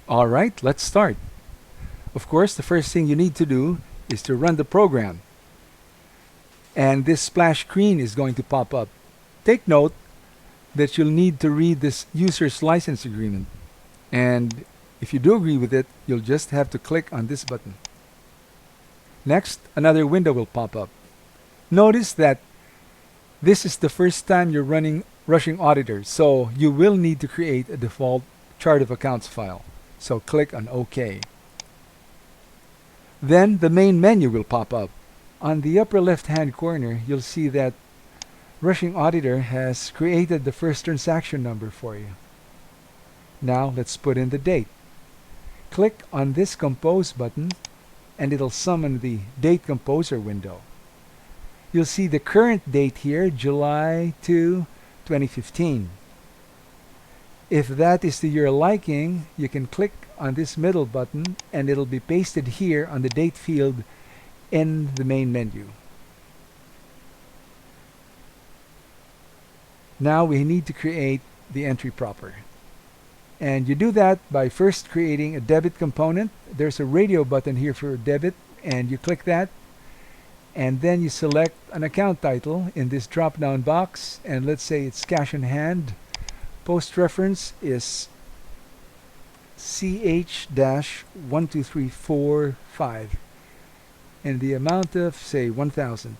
All right, let's start. Of course, the first thing you need to do is to run the program. And this splash screen is going to pop up. Take note that you'll need to read this user's license agreement. And if you do agree with it, you'll just have to click on this button. Next, another window will pop up. Notice that this is the first time you're running Rushing Auditor, so you will need to create a default chart of accounts file. So click on OK. Then the main menu will pop up. On the upper left-hand corner, you'll see that Rushing Auditor has created the first transaction number for you. Now let's put in the date. Click on this Compose button and it'll summon the Date Composer window. You'll see the current date here, July 2, 2015. If that is to your liking, you can click on this middle button and it'll be pasted here on the date field in the main menu. Now we need to create the entry proper. And you do that by first creating a debit component. There's a radio button here for debit, and you click that. And then you select an account title in this drop-down box, and let's say it's cash in hand. Post reference is CH-12345, and the amount of, say, 1,000.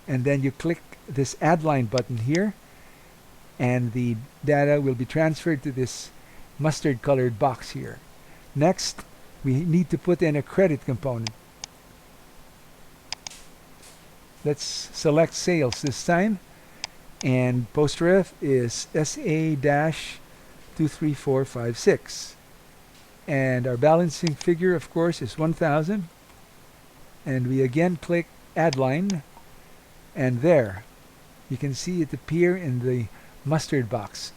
And then you click this add line button here, and the data will be transferred to this mustard colored box here. Next, we need to put in a credit component. Let's select sales this time, and post ref is SA-23456, and our balancing figure, of course, is 1,000. And we again click add line, and there you can see it appear in the mustard box.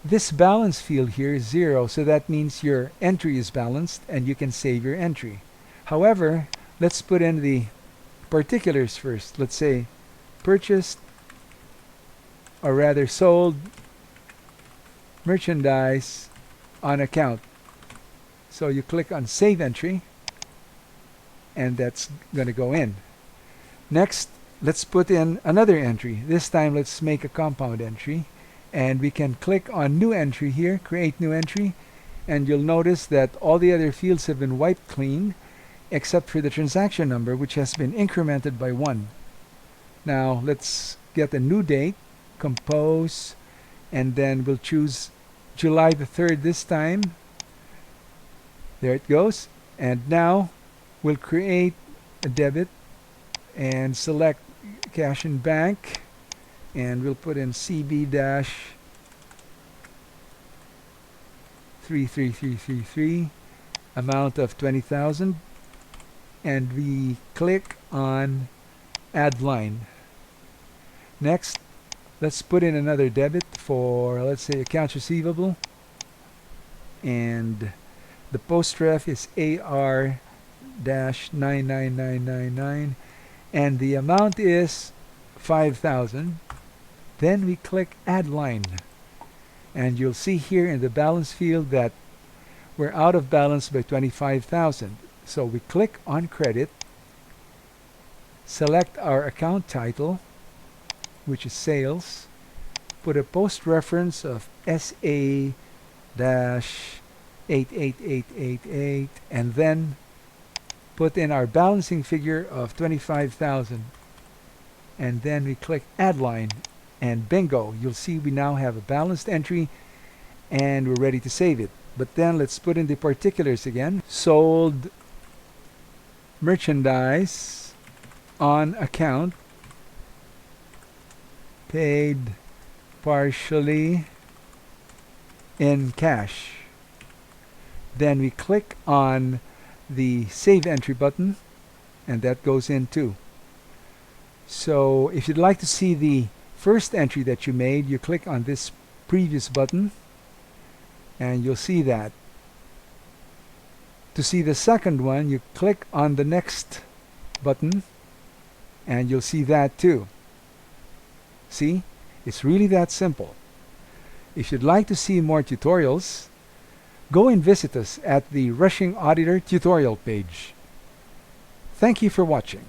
This balance field here is 0, so that means your entry is balanced and you can save your entry. However, let's put in the particulars first. Let's say purchased, or rather sold merchandise on account. So you click on save entry, and that's going to go in. Next, let's put in another entry. This time let's make a compound entry, and we can click on new entry here, create new entry, and you'll notice that all the other fields have been wiped clean except for the transaction number, which has been incremented by 1. Now let's get a new date, compose, and then we'll choose July the 3rd this time. There it goes. And now we'll create a debit and select cash in bank, and we'll put in CB-33333, amount of 20,000, and we click on add line. Next, let's put in another debit for, let's say, accounts receivable, and the post ref is AR-99999, and the amount is 5,000. Then we click add line, and you'll see here in the balance field that we're out of balance by 25,000. So we click on credit, select our account title, which is sales, put a post reference of SA-88888, and then put in our balancing figure of 25,000. And then we click add line, and bingo, you'll see we now have a balanced entry and we're ready to save it. But then let's put in the particulars again. Sold merchandise on account, paid partially in cash. Then we click on the save entry button, and that goes in too. So if you'd like to see the first entry that you made, you click on this previous button and you'll see that. To see the second one, you click on the next button and you'll see that too. See? It's really that simple. If you'd like to see more tutorials, go and visit us at the Rushing Auditor tutorial page. Thank you for watching.